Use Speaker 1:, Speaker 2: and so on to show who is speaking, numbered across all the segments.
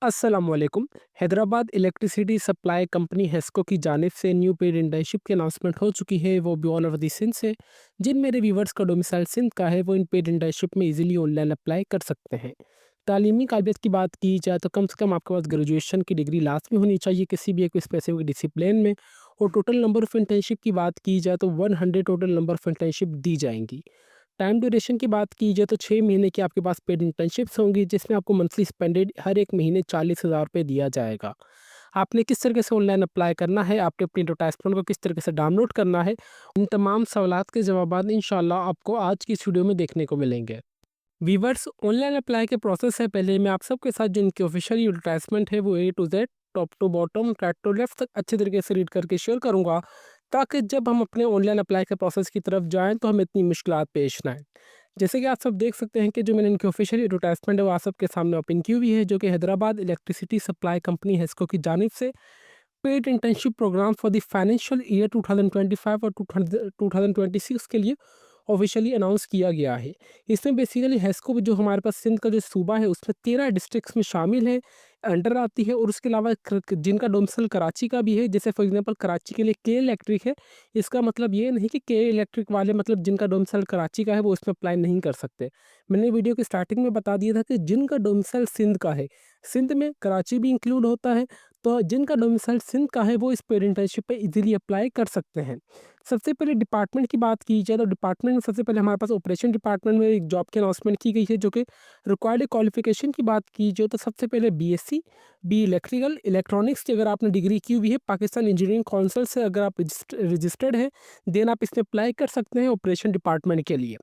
Speaker 1: अस्सलामुअलैकुम। Hyderabad electricity supply company Hesco की जानिब से न्यू पेड इंटर्नशिप की अनाउंसमेंट हो चुकी है, वो भी ऑल ओवर दी सिंध से। जिन मेरे व्यूवर्स का डोमिसाइल सिंध का है, वो इन पेड इंटर्नशिप में इजीली ऑनलाइन अप्लाई कर सकते हैं। तालीमी काबिलियत की बात की जाए तो कम से कम आपके पास ग्रेजुएशन की डिग्री लाजमी होनी चाहिए किसी भी एक स्पेसिफिक डिसिप्लिन में। और टोटल नंबर ऑफ़ इंटर्नशिप की बात की जाए तो 100 टोटल नंबर ऑफ़ इंटर्नशिप दी जाएँगी। टाइम ड्यूरेशन की बात की जाए तो 6 महीने की आपके पास पेड इंटर्नशिप्स होंगी, जिसमें आपको मंथली स्पेंडेड हर एक महीने 40,000 रुपये दिया जाएगा। आपने किस तरीके से ऑनलाइन अप्लाई करना है, आपने अपनी एडवर्टाइज़मेंट को किस तरीके से डाउनलोड करना है, इन तमाम सवालात के जवाबात इंशाअल्लाह आपको आज की इस वीडियो में देखने को मिलेंगे। वीवर्स, ऑनलाइन अप्लाई के प्रोसेस से पहले मैं आप सबके साथ जो इनकी ऑफिशियल एडवर्टाइजमेंट है वो A to Z, top to bottom, right to left तक अच्छे तरीके से रीड करके शेयर करूंगा, ताकि जब हम अपने ऑनलाइन अप्लाई के प्रोसेस की तरफ जाएं तो हमें इतनी मुश्किलात पेश ना आए। जैसे कि आप सब देख सकते हैं कि जो मैंने इनकी ऑफिशियल एडवर्टाइजमेंट है वो आप सबके सामने ओपन की हुई है, जो कि हैदराबाद इलेक्ट्रिसिटी सप्लाई कंपनी है इसको की जानिब से paid internship program for the financial year 2025 और 2026 के लिए ऑफिशियली अनाउंस किया गया है। इसमें बेसिकली हेस्को जो हमारे पास सिंध का जो सूबा है उसमें 13 डिस्ट्रिक्ट्स में शामिल है, अंडर आती है। और उसके अलावा जिनका डोमिसाइल कराची का भी है, जैसे फॉर एग्जांपल कराची के लिए के इलेक्ट्रिक है। इसका मतलब ये नहीं कि के इलेक्ट्रिक वाले मतलब जिनका डोमिसाइल कराची का है वो इसमें अप्लाई नहीं कर सकते। मैंने वीडियो की स्टार्टिंग में बता दिया था कि जिनका डोमिसाइल सिंध का है, सिंध में कराची भी इंक्लूड होता है, तो जिनका डोमिसाइल सिंध का है वो इस पेड इंटर्नशिप पे इजीली अप्लाई कर सकते हैं। सबसे पहले डिपार्टमेंट की बात की जाए तो डिपार्टमेंट में सबसे पहले हमारे पास ऑपरेशन डिपार्टमेंट में एक जॉब की अनाउंसमेंट की गई है, जो कि रिक्वायर्ड क्वालिफिकेशन की बात की जाए तो सबसे पहले बीएससी, बी इलेक्ट्रिकल इलेक्ट्रॉनिक्स की अगर आपने डिग्री की हुई है पाकिस्तान इंजीनियरिंग काउंसिल से, अगर आप रजिस्टर्ड हैं, देन आप इसमें अप्लाई कर सकते हैं ऑपरेशन डिपार्टमेंट के लिए।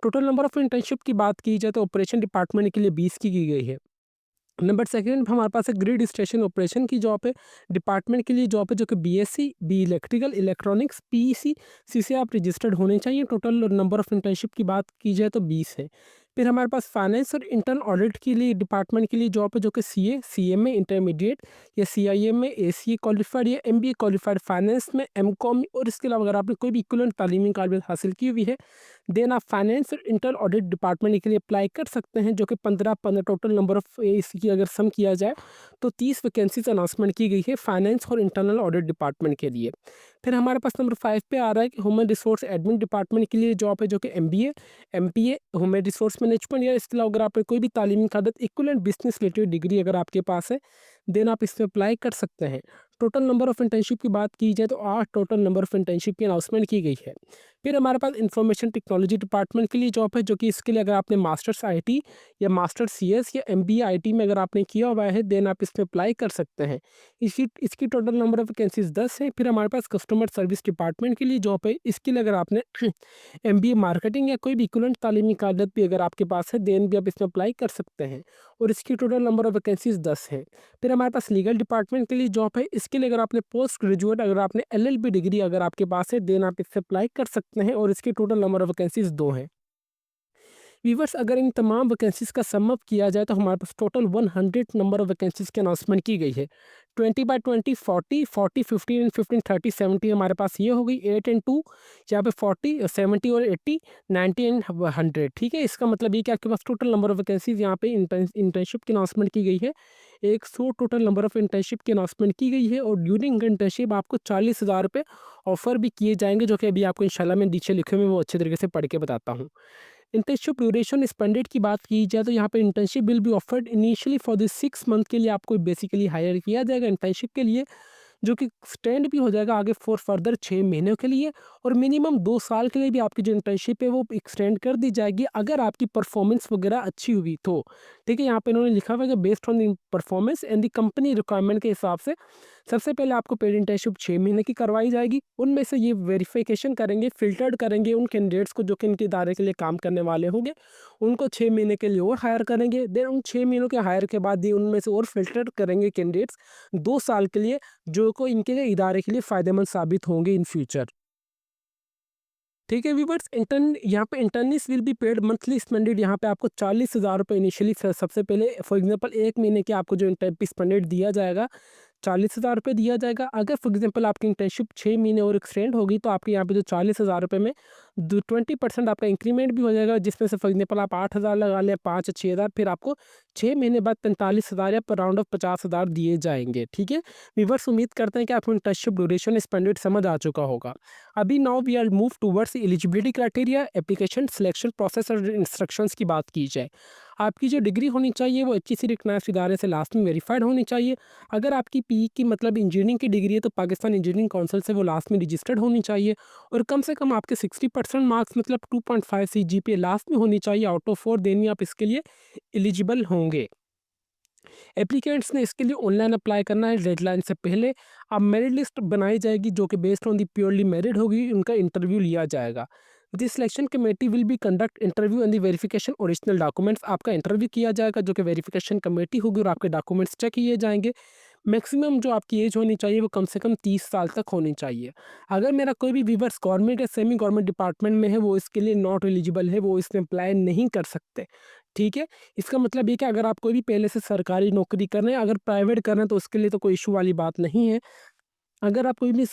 Speaker 1: टोटल नंबर ऑफ इंटर्नशिप की बात की जाए तो ऑपरेशन डिपार्टमेंट के लिए 20 की गई है। नंबर सेकंड हमारे पास एक ग्रिड स्टेशन ऑपरेशन की जॉब है, डिपार्टमेंट के लिए जॉब है, जो कि BSc, B electrical electronics, PEC सी से आप रजिस्टर्ड होने चाहिए। टोटल नंबर ऑफ इंटर्नशिप की बात की जाए तो 20 है। फिर हमारे पास फाइनेंस और इंटर्न ऑडिट के लिए डिपार्टमेंट के लिए जॉब है, जो कि सीए, सीएम में इंटरमीडिएट या सीआईएम में एसीए क्वालिफाइड या एमबीए क्वालिफाइड, फाइनेंस में एमकॉम। और इसके अलावा अगर आपने कोई भी इक्विवेलेंट तालीमी काबिलियत हासिल की हुई है, देन आप फाइनेंस और इंटरनल ऑडिट डिपार्टमेंट के लिए अप्लाई कर सकते हैं, जो कि 15 टोटल नंबर ऑफ इसकी अगर सम किया जाए तो 30 वैकेंसीज अनाउंसमेंट की गई है फाइनेंस और इंटरनल ऑडिट डिपार्टमेंट के लिए। फिर हमारे पास नंबर 5 पे आ रहा है कि ह्यूमन रिसोर्स एडमिन डिपार्टमेंट के लिए जॉब है, जो कि MBA, MPa human resource management, या इसके अलावा अगर आपने कोई भी तालीमी कादत इक्विवेलेंट बिजनेस रिलेटेड डिग्री अगर आपके पास है, देन आप इसमें अप्लाई कर सकते हैं। टोटल नंबर ऑफ इंटर्नशिप की बात की जाए तो 8 टोटल नंबर ऑफ इंटर्नशिप की अनाउंसमेंट की गई है। फिर हमारे पास इंफॉर्मेशन टेक्नोलॉजी डिपार्टमेंट के लिए जॉब है, जो कि इसके लिए अगर आपने मास्टर्स आईटी या मास्टर्स सीएस या एमबीए आईटी में अगर आपने किया हुआ है, देन आप इसमें अप्लाई कर सकते हैं। इसकी इसकी टोटल नंबर ऑफ वैकेंसीज 10 है। फिर हमारे पास कस्टमर सर्विस डिपार्टमेंट के लिए जॉब है, इसके लिए अगर आपने एमबीए मार्केटिंग या कोई भी इक्विवेलेंट तालीमी काबिलियत भी अगर आपके पास है, देन भी आप इसमें अप्लाई कर सकते हैं। और इसकी टोटल नंबर ऑफ वैकेंसीज 10 है। फिर हमारे पास लीगल डिपार्टमेंट के लिए जॉब है, इसके लिए अगर आपने पोस्ट ग्रेजुएट अगर आपने एलएलबी डिग्री अगर आपके पास है, देन आप इससे अप्लाई कर सकते हैं। और इसकी टोटल नंबर ऑफ वैकेंसीज 2 हैं। व्यूअर्स, अगर इन तमाम वैकेंसीज़ का सम अप किया जाए तो हमारे पास टोटल 100 नंबर ऑफ वैकेंसीज़ की अनाउंसमेंट की गई है। 20/20 40 40 15 एंड 15 30 70 हमारे पास ये हो गई। 8 एंड 2 यहाँ पे 40 70 और 80 90 एंड 100। ठीक है, इसका मतलब ये कि आपके पास टोटल नंबर ऑफ वैकेंसीज़ यहाँ पे इंटर्नशिप की अनाउंसमेंट की गई है। 100 टोटल नंबर ऑफ इंटर्नशिप की अनाउंसमेंट की गई है। और ड्यूरिंग इंटर्नशिप आपको 40,000 रुपये ऑफर भी किए जाएंगे, जो कि अभी आपको इंशाल्लाह मैं नीचे लिखे हुए वो अच्छे तरीके से पढ़ के बताता हूँ। इंटर्नशिप ड्यूरेशन स्पेंडेड की बात की जाए तो यहाँ पे internship will be offered initially for this 6 month के लिए आपको बेसिकली हायर किया जाएगा इंटर्नशिप के लिए, जो कि एक्सटेंड भी हो जाएगा आगे फॉर फर्दर 6 महीनों के लिए। और मिनिमम 2 साल के लिए भी आपकी जो इंटर्नशिप है वो एक्सटेंड कर दी जाएगी, अगर आपकी परफॉर्मेंस वगैरह अच्छी हुई तो। ठीक है, यहाँ पे इन्होंने लिखा हुआ है कि based on the performance and the company requirement के हिसाब से सबसे पहले आपको पेड इंटर्नशिप 6 महीने की करवाई जाएगी। उनमें से ये वेरिफिकेशन करेंगे, फ़िल्टर्ड करेंगे उन कैंडिडेट्स को जो कि इनके इदारे के लिए काम करने वाले होंगे। उनको 6 महीने के लिए और हायर करेंगे। देन उन 6 महीनों के हायर के बाद ही उनमें से और फ़िल्टर करेंगे कैंडिडेट्स 2 साल के लिए, जो को इनके इदारे के लिए फ़ायदेमंद साबित होंगे इन फ्यूचर। ठीक है व्यूवर्स, इंटर्न यहाँ पे interns will be paid monthly stipend, यहाँ पे आपको 40,000 रुपये इनिशियली सबसे पहले फॉर एग्जांपल 1 महीने के आपको जो इंटर्न स्पेंडेड दिया जाएगा 40,000 रुपये दिया जाएगा। अगर फॉर एग्ज़ाम्पल आपकी इंटर्नशिप 6 महीने और एक्सटेंड होगी तो आपके यहाँ पे जो 40,000 रुपये में दो 20% आपका इंक्रीमेंट भी हो जाएगा, जिसमें से फॉर एग्ज़ाम्पल आप 8,000 लगा लें, 5 6,000, फिर आपको 6 महीने बाद 45,000 या पर राउंड ऑफ 50,000 दिए जाएँगे, ठीक है? व्यूअर्स, उम्मीद करते हैं कि आपको इंटर्नशिप ड्यूरेशन स्पेंडेड समझ आ चुका होगा। अभी now we are move towards eligibility criteria, application selection process और इंस्ट्रक्शंस की बात की जाए। आपकी जो डिग्री होनी चाहिए वो एचईसी रिकग्नाइज्ड इदारे से लास्ट में वेरीफाइड होनी चाहिए। अगर आपकी पीई की मतलब इंजीनियरिंग की डिग्री है तो पाकिस्तान इंजीनियरिंग काउंसिल से वो लास्ट में रजिस्टर्ड होनी चाहिए, और कम से कम आपके 60% मार्क्स मतलब 2.5 सीजीपीए लास्ट में होनी चाहिए आउट ऑफ 4, देन ही आप इसके लिए एलिजिबल होंगे। एप्लीकेंट्स ने इसके लिए ऑनलाइन अप्लाई करना है डेडलाइन से पहले। अब मेरिट लिस्ट बनाई जाएगी जो कि based on the purely merit होगी, उनका इंटरव्यू लिया जाएगा। This selection committee will be conduct interview and the verification original documents. आपका इंटरव्यू किया जाएगा जो कि वेरिफिकेशन कमेटी होगी, और आपके डॉक्यूमेंट्स चेक किए जाएंगे। मैक्सिमम जो आपकी एज होनी चाहिए वो कम से कम 30 साल तक होनी चाहिए। अगर मेरा कोई भी व्यूअर्स गवर्नमेंट या सेमी गवर्नमेंट डिपार्टमेंट में है, वो इसके लिए नॉट एलिजिबल है, वो इसमें अप्लाई नहीं कर सकते, ठीक है? इसका मतलब ये कि अगर आप कोई भी पहले से सरकारी नौकरी कर रहे हैं, अगर प्राइवेट कर रहे हैं तो उसके लिए तो कोई इशू वाली बात नहीं है। अगर आप कोई भी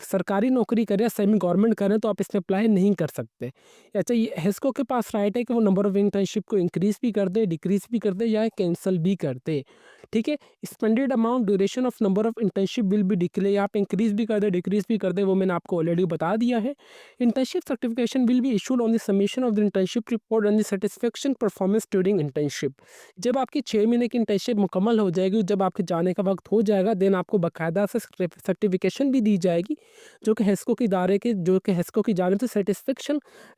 Speaker 1: सरकारी नौकरी कर रहे हैं, सेमी गवर्नमेंट कर रहे हैं, तो आप इसमें अप्लाई नहीं कर सकते। अच्छा, ये हेस्को के पास राइट है कि वो नंबर ऑफ इंटर्नशिप को इंक्रीज़ भी कर दे, डिक्रीज़ भी कर दे या कैंसल भी कर दे, ठीक है? Spended amount duration of number of internship will be declare, आप इंक्रीज़ भी कर दे, डिक्रीज़ भी कर दे, वो मैंने आपको ऑलरेडी बता दिया है। Internship certification will be issued on the submission of the internship report and the satisfaction performance during internship. जब आपकी 6 महीने की इंटर्नशिप मुकम्मल हो जाएगी, जब आपके जाने का वक्त हो जाएगा, देन आपको बाकायदा से सर्टिफिकेशन भी दी जाएगी, जो कि हेस्को के इदारे के जो कि हेस्को की जानिब से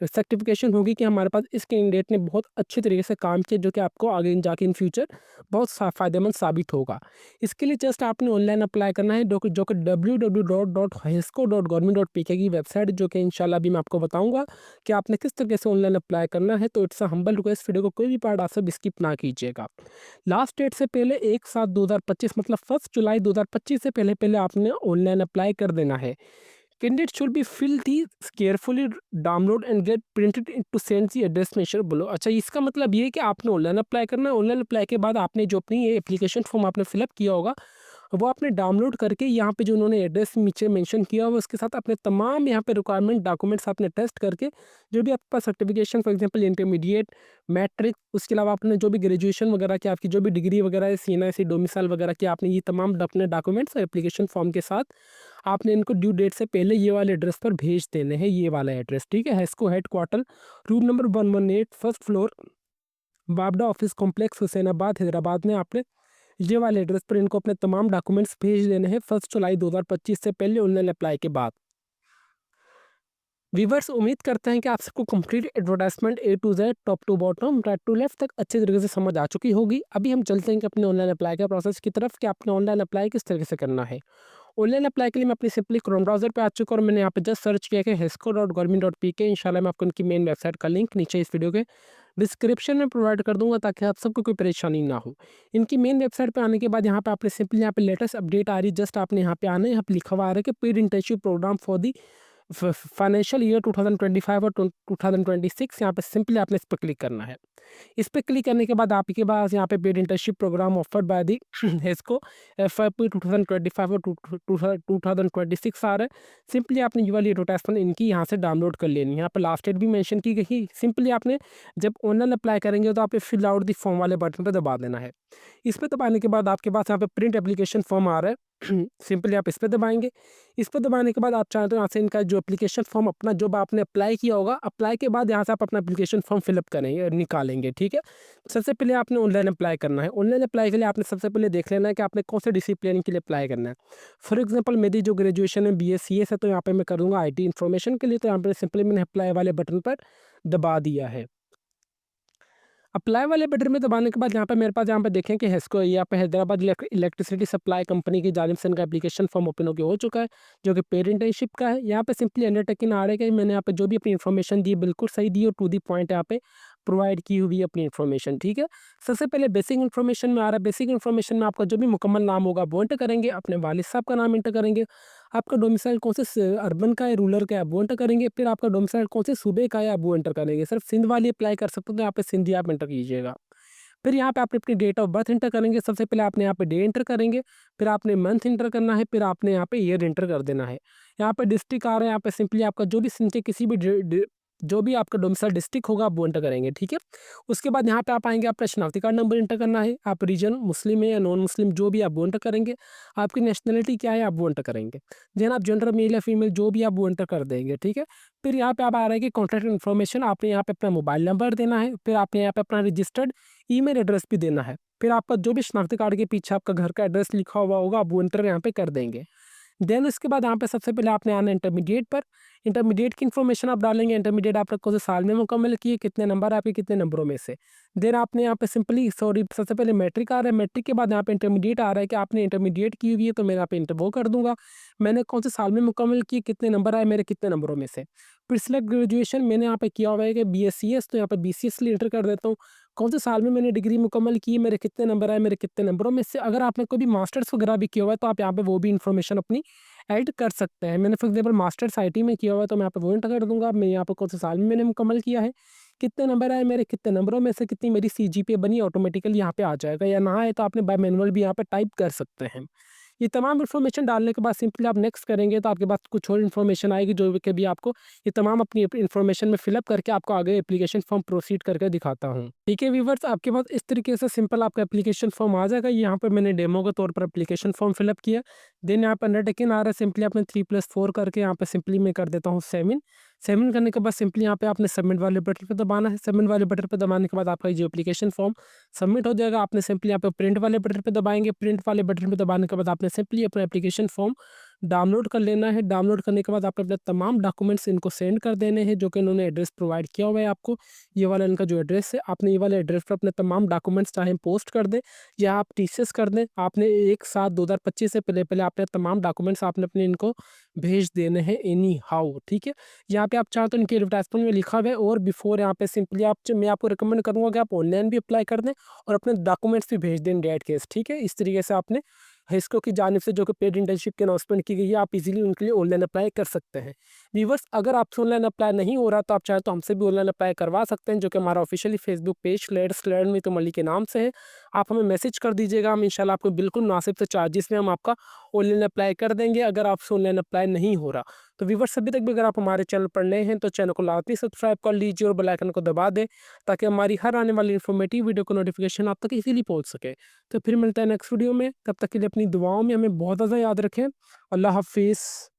Speaker 1: सर्टिफिकेशन होगी कि हमारे पास इस कैंडिडेट ने बहुत अच्छे तरीके से काम किया, जो कि आपको आगे जाके इन फ्यूचर बहुत फ़ायदेमंद साबित होगा। इसके लिए जस्ट आपने ऑनलाइन अप्लाई करना है, जो कि www.hesco.government.pk की वेबसाइट, जो कि इंशाल्लाह अभी मैं आपको बताऊंगा कि आपने किस तरीके से ऑनलाइन अप्लाई करना है। तो it's a humble request, video को कोई भी पार्ट आप सब स्किप ना कीजिएगा। लास्ट डेट से पहले 1/7/2025 मतलब 1 जुलाई 2025 से पहले पहले आपने ऑनलाइन अप्लाई कर देना है। Candidate should be fill the carefully download and get printed to send the address mention below. अच्छा, इसका मतलब ये है कि आपने ऑनलाइन अप्लाई करना है। ऑनलाइन अप्लाई के बाद आपने जो अपनी ये एप्लीकेशन फॉर्म आपने फिलअप किया होगा, वो आपने डाउनलोड करके यहाँ पे जो उन्होंने एड्रेस नीचे मेंशन किया हुआ उसके साथ अपने तमाम यहाँ पे रिक्वायरमेंट डॉक्यूमेंट्स आपने टेस्ट करके, जो भी आपके पास certification for example intermediate, matric, उसके अलावा आपने जो भी ग्रेजुएशन वगैरह की आपकी जो भी डिग्री वगैरह है, सीएनआईसी डोमिसाइल वगैरह की, आपने ये तमाम अपने डॉक्यूमेंट्स एप्लीकेशन फॉर्म के साथ आपने इनको ड्यू डेट से पहले ये वाले एड्रेस पर भेज देने हैं। ये वाला एड्रेस, ठीक है? HESCO headquarter, room number 118, first floor, बाबडा ऑफिस कॉम्प्लेक्स, हुसैनाबाद, हैदराबाद में आपने ये वाले एड्रेस पर इनको अपने तमाम डॉक्यूमेंट्स भेज देने हैं 1 जुलाई 2025 से पहले ऑनलाइन अप्लाई के बाद। व्यूअर्स, उम्मीद करते हैं कि आप सबको complete advertisement A to Z, top to bottom, right to left तक अच्छे तरीके से समझ आ चुकी होगी। अभी हम चलते हैं कि अपने ऑनलाइन अप्लाई के प्रोसेस की तरफ, कि आपने ऑनलाइन अप्लाई किस तरीके से करना है। ऑनलाइन अप्लाई के लिए मैं अपनी सिंपली क्रोम ब्राउज़र पे आ चुका हूँ, और मैंने यहाँ पे जस्ट सर्च किया कि hesco.government.pk। इंशाल्लाह मैं आपको उनकी मेन वेबसाइट का लिंक नीचे इस वीडियो के डिस्क्रिप्शन में प्रोवाइड कर दूंगा, ताकि आप सबको कोई परेशानी ना हो। इनकी मेन वेबसाइट पे आने के बाद यहाँ पे आपने सिंपली यहाँ पे लेटेस्ट अपडेट आ रही है, जस्ट आपने यहाँ पे आना है। यहाँ पे लिखा हुआ आ रहा है कि paid internship program for the financial year 2025 और 2026। यहाँ पे सिंपली आपने इस पर क्लिक करना है। इस पे क्लिक करने के बाद आपके पास यहाँ पे paid internship program offered by the HESCO FYP 2025 और 2026 आ रहा है। सिंपली आपने ये वाली एडवर्टाइजमेंट इनकी यहाँ से डाउनलोड कर लेनी है। यहाँ पे लास्ट डेट भी मेंशन की गई है। सिंपली आपने जब ऑनलाइन अप्लाई करेंगे तो आप फिल आउट दी फॉर्म वाले बटन पर दबा देना है। इस पर दबाने के बाद आपके पास यहाँ पे प्रिंट एप्लीकेशन फॉर्म आ रहा है। सिंपली आप इस पर दबाएंगे। इस पर दबाने के बाद आप चाहें तो यहाँ से इनका जो एप्लीकेशन फॉर्म अपना जो आपने अप्लाई किया होगा, अप्लाई के बाद यहाँ से आप अपना एप्लीकेशन फॉर्म फिलअप करेंगे, निकालेंगे, ठीक है? सबसे पहले आपने ऑनलाइन अप्लाई करना है। ऑनलाइन अप्लाई के लिए आपने सबसे पहले देख लेना है कि आपने कौन से डिसिप्लिन के लिए अप्लाई करना है। फॉर एग्जांपल मेरी जो ग्रेजुएशन है BScs है, तो यहाँ पे मैं करूँगा IT इन्फॉर्मेशन के लिए, तो यहाँ पर सिंपली मैंने अप्लाई वाले बटन पर दबा दिया है। अप्लाई वाले बटन में दबाने के बाद यहाँ पे मेरे पास यहाँ पे देखें कि हेस्को यहाँ पे हैदराबाद इलेक्ट्रिसिटी सप्लाई कंपनी की जानिब से इनका एप्लीकेशन फॉर्म ओपन हो चुका है, जो कि पेड इंटर्नशिप का है। यहाँ पे सिंपली अंडरटेकिंग आ रहा है कि मैंने यहाँ पे जो भी अपनी इन्फॉर्मेशन दी बिल्कुल सही दी और टू दी पॉइंट यहाँ पे प्रोवाइड की हुई है अपनी इन्फॉर्मेशन, ठीक है? सबसे पहले बेसिक इन्फॉर्मेशन में आ रहा है। बेसिक इन्फॉर्मेशन में आपका जो भी मुकम्मल नाम होगा वो एंटर करेंगे, अपने वालिद साहब का नाम एंटर करेंगे, आपका डोमिसाइल कौन से अर्बन का है, रूरल का है, वो एंटर करेंगे, फिर आपका डोमिसाइल कौन से सूबे का है, आप वो एंटर करेंगे। सिर्फ सिंध वाली अप्लाई कर सकते हो तो यहाँ पे सिंध आप एंटर कीजिएगा। फिर यहाँ पे आपने अपनी डेट ऑफ बर्थ एंटर करेंगे, सबसे पहले आपने यहाँ पे डे एंटर करेंगे, फिर आपने मंथ एंटर करना है, फिर आपने यहाँ पे ईयर एंटर कर देना है। यहाँ पे डिस्ट्रिक्ट आ रहा है, यहाँ पे सिंपली आपका जो भी सिंचे किसी भी जो भी आपका डोमिसाइल डिस्ट्रिक्ट होगा आप वो एंटर करेंगे, ठीक है। उसके बाद यहाँ पे आप आएंगे, आपका शनाख्ती कार्ड नंबर एंटर करना है, आप रीजन मुस्लिम है या नॉन मुस्लिम जो भी आप वो एंटर करेंगे, आपकी नेशनलिटी क्या है आप वो एंटर करेंगे, देन आप जेंडर मेल या फीमेल जो भी आप वो एंटर कर देंगे, ठीक है। फिर यहाँ पे आप आ रहा है कि कॉन्टैक्ट इन्फॉर्मेशन, आपने यहाँ पे अपना मोबाइल नंबर देना है, फिर आपने यहाँ पे अपना रजिस्टर्ड ईमेल एड्रेस भी देना है, फिर आपका जो भी शनाख्ती कार्ड के पीछे आपका घर का एड्रेस लिखा हुआ होगा आप वो एंटर यहाँ पे कर देंगे। देन उसके बाद यहाँ पे सबसे पहले आपने आना है इंटरमीडिएट पर। इंटरमीडिएट की इन्फॉर्मेशन आप डालेंगे, इंटरमीडिएट आपने कौन से साल में मुकम्मल किए, कितने नंबर आपके कितने नंबरों में से। देन आपने यहाँ पे सिंपली सॉरी सबसे पहले मैट्रिक आ रहा है, मैट्रिक के बाद यहाँ पे इंटरमीडिएट आ रहा है कि आपने इंटरमीडिएट की हुई है, तो मैं यहाँ पे इंटर वो कर दूंगा। मैंने कौन से साल में मुकम्मल किए, कितने नंबर आए मेरे कितने नंबरों में से। फिर सिलेक्ट ग्रेजुएशन मैंने यहाँ पे किया हुआ है कि BScs, तो यहाँ पे BCS लिए एंटर कर देता हूँ। कौन से साल में मैंने डिग्री मुकम्मल की, मेरे कितने नंबर आए मेरे कितने नंबरों में से। अगर आपने कोई भी मास्टर्स वगैरह भी किया हुआ है तो आप यहाँ पे वो भी इन्फॉर्मेशन अपनी ऐड कर सकते हैं। मैंने फॉर एग्जाम्पल मास्टर्स IT में किया हुआ है, तो मैं यहाँ पे वो एंटर कर दूंगा। मैं यहाँ पे कौन से साल में मैंने मुकम्मल किया है, कितने नंबर आए मेरे कितने नंबरों में से, कितनी मेरी CGPA बनी, ऑटोमेटिकली यहाँ पे आ जाएगा। या ना आए तो आपने बाय मैनुअल भी यहाँ पे टाइप कर सकते हैं। ये तमाम इन्फॉर्मेशन डालने के बाद सिंपली आप नेक्स्ट करेंगे तो आपके पास कुछ और इन्फॉर्मेशन आएगी जो कि भी आपको ये तमाम अपनी इन्फॉर्मेशन में फिलअप करके आपको आगे एप्लीकेशन फॉर्म प्रोसीड करके दिखाता हूँ। ठीक है व्यूवर्स, आपके पास इस तरीके से सिंपल आपका एप्लीकेशन फॉर्म आ जाएगा। यहाँ पे मैंने डेमो के तौर पर एप्लीकेशन फॉर्म फिलअप किया। देन यहाँ पर अंडरटेकिंग आ रहा है, सिंपली आपने 3+4 करके यहाँ पे सिंपली मैं कर देता हूँ 7 करने के बाद सिंपली यहाँ पे आपने सबमिट वाले बटन पे दबाना है। सबमिट वाले बटन पे दबाने के बाद आपका जो एप्लीकेशन फॉर्म सबमिट हो जाएगा। आपने सिंपली यहाँ पे प्रिंट वाले बटन पे दबाएंगे। प्रिंट वाले बटन पे दबाने के बाद आपने सिंपली अपना एप्लीकेशन फॉर्म डाउनलोड कर लेना है। डाउनलोड करने के बाद आपने अपने तमाम डॉक्यूमेंट्स इनको सेंड कर देने हैं जो कि इन्होंने एड्रेस प्रोवाइड किया हुआ है आपको। ये वाला इनका जो एड्रेस है, आपने ये वाले एड्रेस पर अपने तमाम डॉक्यूमेंट्स चाहे पोस्ट कर दें या आप TCS कर दें। आपने 1/7/2025 से पहले पहले आपने तमाम डॉक्यूमेंट्स आपने अपने इनको भेज देने हैं एनी हाउ, ठीक है। यहाँ पे आप चाहें तो इनके एडवर्टाइजमेंट में लिखा हुआ है और बिफोर यहाँ पे सिंपली आप मैं आपको रिकमेंड करूँगा कि आप ऑनलाइन भी अप्लाई कर दें और अपने डॉक्यूमेंट्स भी भेज दें इन डेट केस, ठीक है। इस तरीके से आपने हिस्को की जानिब से जो कि पेड इंटर्नशिप की अनाउंसमेंट की गई है, आप इजीली उनके लिए ऑनलाइन अप्लाई कर सकते हैं। व्यूअर्स, अगर आपसे ऑनलाइन अप्लाई नहीं हो रहा तो आप चाहें तो हमसे भी ऑनलाइन अप्लाई करवा सकते हैं, जो कि हमारा officially Facebook page let's learn with मली के नाम से है। आप हमें मैसेज कर दीजिएगा, हम इंशाल्लाह आपको बिल्कुल मुनासिब से चार्जेस में हम आपका ऑनलाइन अप्लाई कर देंगे अगर आपसे ऑनलाइन अप्लाई नहीं हो रहा। तो व्यूअर्स, अभी तक भी अगर आप हमारे चैनल पर नए हैं तो चैनल को लाजमी सब्सक्राइब कर लीजिए और बेल आइकन को दबा दें ताकि हमारी हर आने वाली इन्फॉर्मेटिव वीडियो का नोटिफिकेशन आप तक इजीली पहुंच सके। तो फिर मिलता है नेक्स्ट वीडियो में, तब तक के लिए अपनी दुआओं में हमें बहुत ज़्यादा याद रखें। अल्लाह हाफिज़।